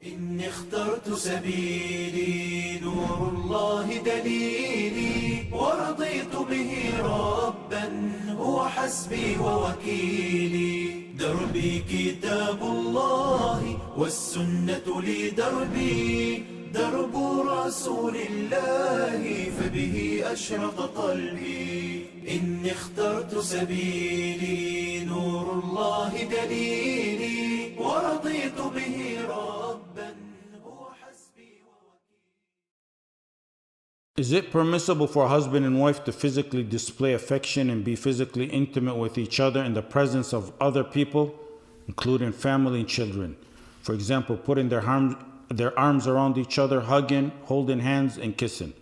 إني اخترت سبيلي نور الله دليلي ورضيت به ربا هو حسبي ووكيلي دربي كتاب الله والسنة لي دربي درب رسول الله فبه أشرق قلبي إني اخترت سبيلي نور الله دليلي ورضيت به ربا هو حسبي ووكيلي. Is it permissible for a husband and wife to physically display affection and be physically intimate with each other in the presence of other people, including family and children? For example, putting their arms around each other, hugging, holding hands, and kissing.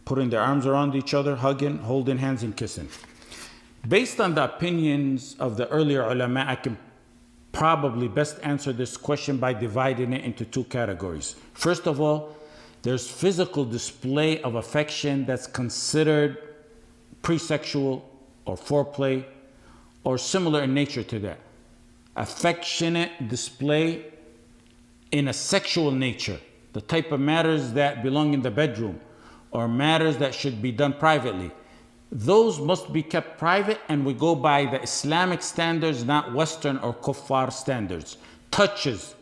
Putting their arms around each other, hugging, holding hands, and kissing. Based on the opinions of the earlier ulama, I can probably best answer this question by dividing it into two categories. First of all, there's physical display of affection that's considered pre-sexual or foreplay or similar in nature to that. Affectionate display in a sexual nature, the type of matters that belong in the bedroom or matters that should be done privately. Those must be kept private, and we go by the Islamic standards, not Western or Kuffar standards. Touches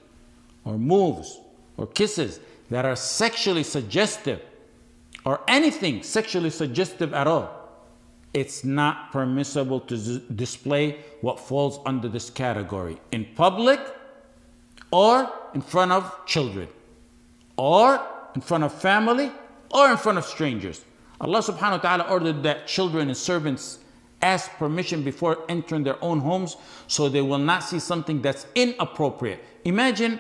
or moves or kisses that are sexually suggestive or anything sexually suggestive at all, it's not permissible to display what falls under this category in public or in front of children or in front of family or in front of strangers. Allah subhanahu wa ta'ala ordered that children and servants ask permission before entering their own homes so they will not see something that's inappropriate. Imagine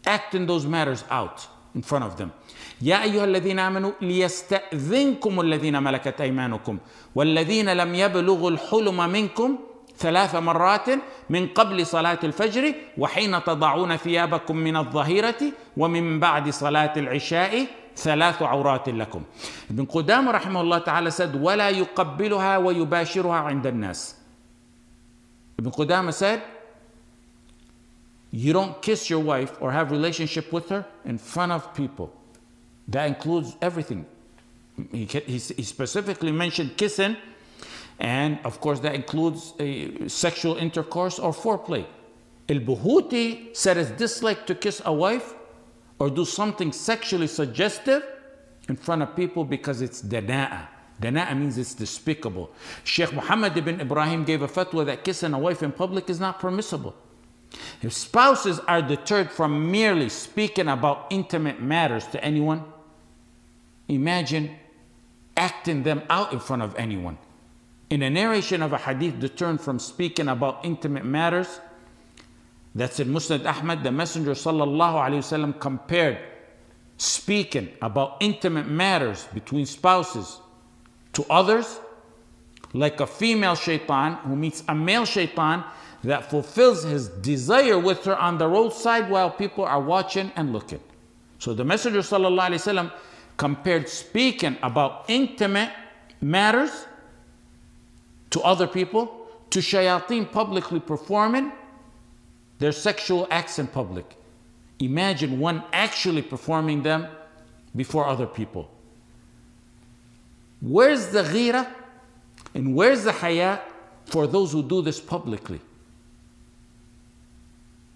acting those matters out in front of them. يا أيها الذين آمنوا ليستأذنكم الذين ملكت أيمانكم والذين لم يبلغوا الحلم منكم 3 مرات من قبل صلاة الفجر وحين تضعون ثيابكم من الظهيرة ومن بعد صلاة العشاء 3 عورات لكم. Ibn Qudama rahimahullah ta'ala said ولا يقبلها ويباشرها عند الناس. Ibn Qudama said you don't kiss your wife or have relationship with her in front of people. That includes everything. He specifically mentioned kissing, and of course that includes sexual intercourse or foreplay. Al-Buhuti said it's disliked to kiss a wife or do something sexually suggestive in front of people because it's dana'a. Dana'a means it's despicable. Shaykh Muhammad ibn Ibrahim gave a fatwa that kissing a wife in public is not permissible. If spouses are deterred from merely speaking about intimate matters to anyone, imagine acting them out in front of anyone. In a narration of a hadith deterred from speaking about intimate matters, that's in Musnad Ahmad, the Messenger sallallahu alaihi wasallam compared speaking about intimate matters between spouses to others like a female shaitan who meets a male shaitan that fulfills his desire with her on the roadside while people are watching and looking. So the Messenger sallallahu alaihi wasallam compared speaking about intimate matters to other people to shayateen publicly performing their sexual acts in public. Imagine one actually performing them before other people. Where's the gheerah and where's the hayah for those who do this publicly?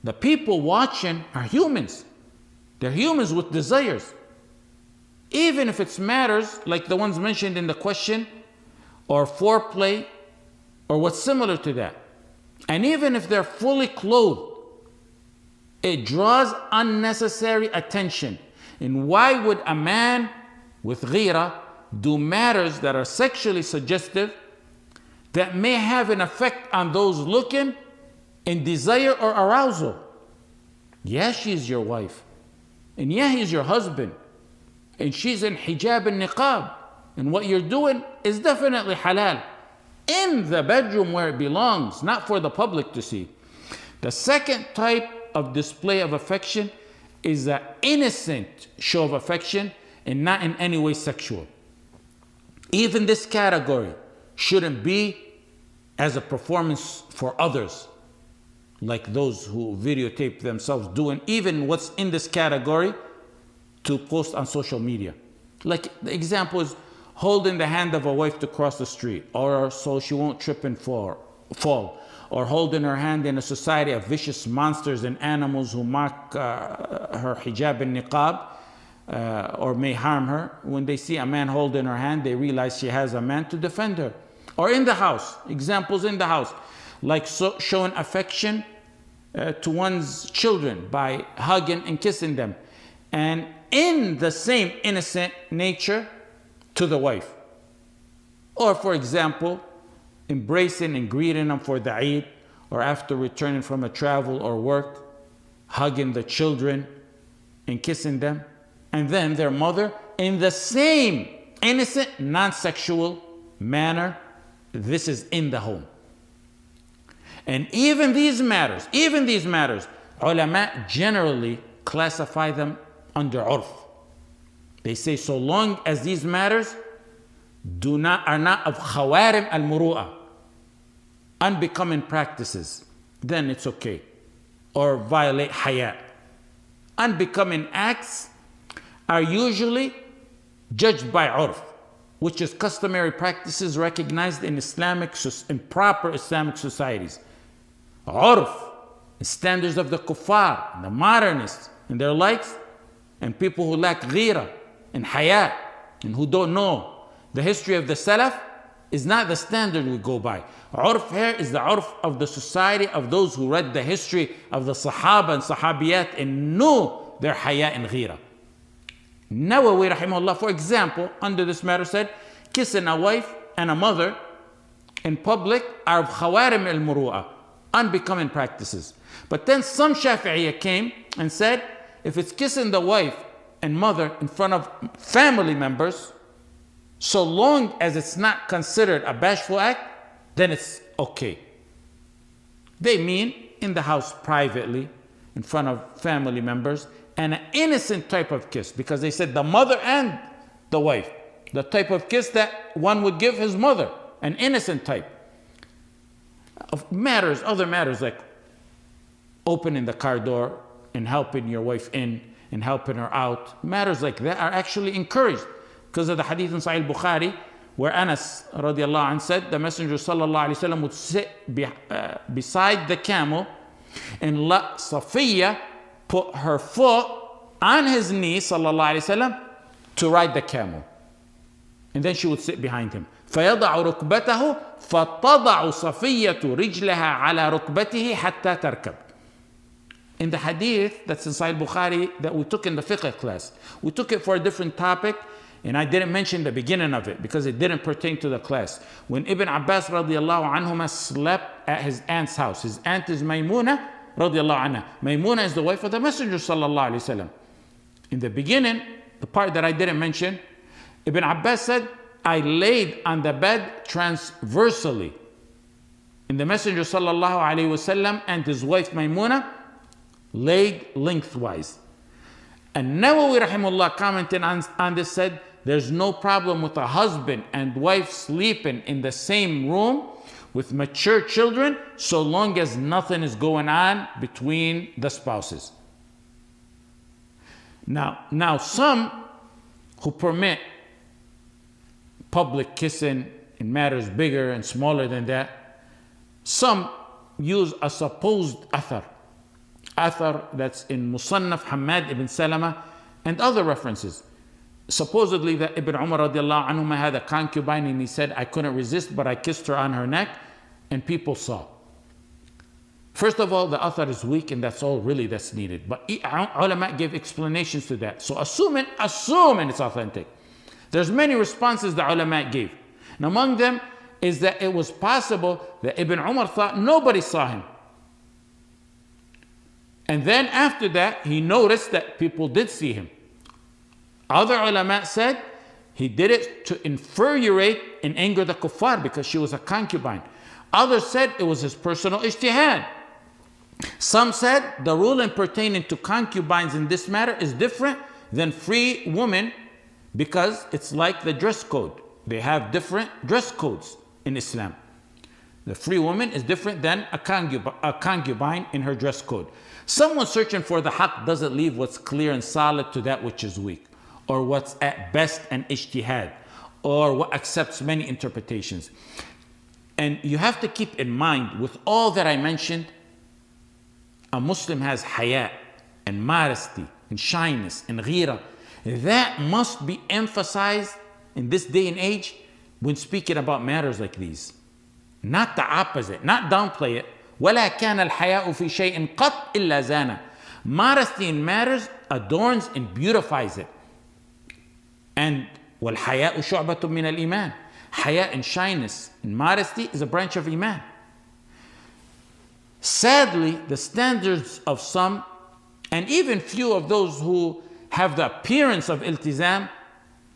The people watching are humans. They're humans with desires. Even if it's matters like the ones mentioned in the question, or foreplay, or what's similar to that. And even if they're fully clothed, it draws unnecessary attention. And why would a man with gheerah do matters that are sexually suggestive that may have an effect on those looking in desire or arousal? Yeah, she's your wife. And yeah, he's your husband. And she's in hijab and niqab. And what you're doing is definitely halal. In the bedroom where it belongs, not for the public to see. The second type of display of affection is an innocent show of affection and not in any way sexual. Even this category shouldn't be as a performance for others like those who videotape themselves doing even what's in this category to post on social media. Like the example is holding the hand of a wife to cross the street, or so she won't trip and fall, or holding her hand in a society of vicious monsters and animals who mock her hijab and niqab, or may harm her. When they see a man holding her hand, they realize she has a man to defend her. Or in the house, examples in the house, like showing affection to one's children by hugging and kissing them, and in the same innocent nature to the wife. Or for example, embracing and greeting them for the Eid, or after returning from a travel or work, hugging the children and kissing them, and then their mother in the same innocent, non-sexual manner. This is in the home. And even these matters, ulama generally classify them under urf. They say so long as these matters are not of khawarim al-muru'ah, unbecoming practices, then it's okay. Or violate hayah. Unbecoming acts are usually judged by urf, which is customary practices recognized in proper Islamic societies. Urf, standards of the kuffar, the modernists and their likes, and people who lack gheerah and hayah and who don't know the history of the Salaf, is not the standard we go by. Urf here is the urf of the society of those who read the history of the Sahaba and Sahabiyat and knew their hayah and gheerah. Nawawi rahimahullah, for example, under this matter said, kissing a wife and a mother in public are of khawarim al-muru'ah, unbecoming practices. But then some Shafi'iyya came and said, if it's kissing the wife and mother in front of family members, so long as it's not considered a bashful act, then it's okay. They mean in the house privately, in front of family members, and an innocent type of kiss, because they said the mother and the wife, the type of kiss that one would give his mother, an innocent type of matters, other matters like opening the car door and helping your wife in and helping her out. Matters like that are actually encouraged because of the hadith in Sahih Bukhari where Anas radiallahu anh said the Messenger sallallahu alaihi wasallam would sit beside the camel and let Safiya put her foot on his knee sallallahu alaihi wasallam to ride the camel, and then she would sit behind him. فيضع ركبته فتضع صفية رجلها على ركبته حتى تركب. In the hadith that's in Sahih Bukhari that we took in the fiqh class, we took it for a different topic, and I didn't mention the beginning of it because it didn't pertain to the class. When Ibn Abbas radiallahu anhuma slept at his aunt's house, his aunt is Maymuna radiallahu anha. Maymuna is the wife of the Messenger sallallahu alaihi wasallam. In the beginning, the part that I didn't mention, Ibn Abbas said, I laid on the bed transversally. And the Messenger sallallahu alaihi wasallam and his wife Maymuna laid lengthwise. And Nawawi rahimahullah commenting on this said, there's no problem with a husband and wife sleeping in the same room with mature children so long as nothing is going on between the spouses. Now some who permit public kissing in matters bigger and smaller than that, some use a supposed athar that's in Musannaf Hammad ibn Salama and other references. Supposedly that Ibn Umar radiallahu anhu had a concubine and he said, I couldn't resist but I kissed her on her neck and people saw. First of all, the athar is weak and that's all really that's needed. But ulama gave explanations to that. So assuming it's authentic, there's many responses the ulama gave. And among them is that it was possible that Ibn Umar thought nobody saw him. And then after that, he noticed that people did see him. Other ulama said he did it to infuriate and anger the kuffar because she was a concubine. Others said it was his personal ijtihad. Some said the ruling pertaining to concubines in this matter is different than free women because it's like the dress code. They have different dress codes in Islam. The free woman is different than a concubine in her dress code. Someone searching for the haqq doesn't leave what's clear and solid to that which is weak, or what's at best an ijtihad, or what accepts many interpretations. And you have to keep in mind, with all that I mentioned, a Muslim has hayah and modesty and shyness and gheerah. That must be emphasized in this day and age when speaking about matters like these. Not the opposite, not downplay it. وَلَا كَانَ الْحَيَاءُ فِي شَيْءٍ قَطْ إِلَّا زَانَ. Modesty in matters adorns and beautifies it. And وَالْحَيَاءُ شُعْبَةٌ مِّنَ الْإِيمَانِ. Hayah and shyness and modesty is a branch of Iman. Sadly, the standards of some, and even few of those who have the appearance of iltizam,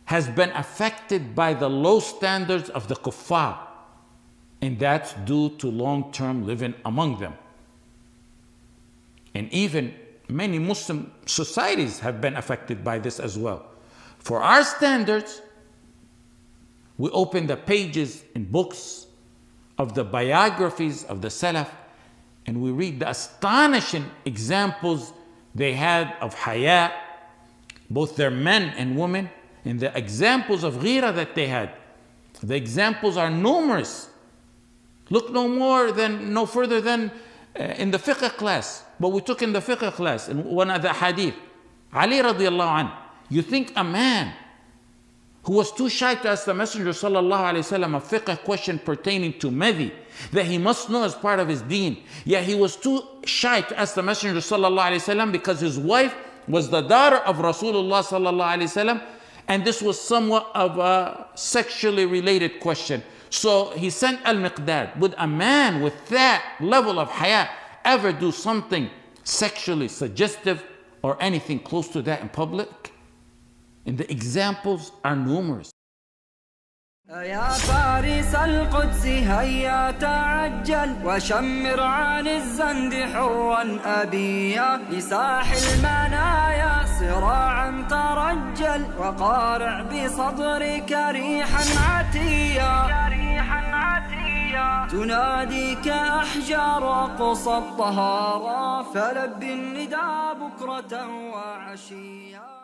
has been affected by the low standards of the kuffar. And that's due to long-term living among them. And even many Muslim societies have been affected by this as well. For our standards, we open the pages in books of the biographies of the Salaf, and we read the astonishing examples they had of hayah, both their men and women, and the examples of gheerah that they had. The examples are numerous. Look no further than in the fiqh class, what we took in the fiqh class, in one of the hadith. Ali radiallahu anhu. You think a man who was too shy to ask the Messenger sallallahu alaihi wasallam a fiqh question pertaining to madhi, that he must know as part of his deen, yet he was too shy to ask the Messenger sallallahu alaihi wasallam because his wife was the daughter of Rasulullah sallallahu alaihi wasallam, and this was somewhat of a sexually related question. So he sent al-Miqdad. Would a man with that level of hayah ever do something sexually suggestive or anything close to that in public? And the examples are numerous. يا فارس القدس هيا تعجل وشمر عن الزند حوا أبيا لساح المنايا صراعا ترجل وقارع بصدرك ريحا عتيا تناديك أحجار قصى الطهارى فلب النداء بكرة وعشيا.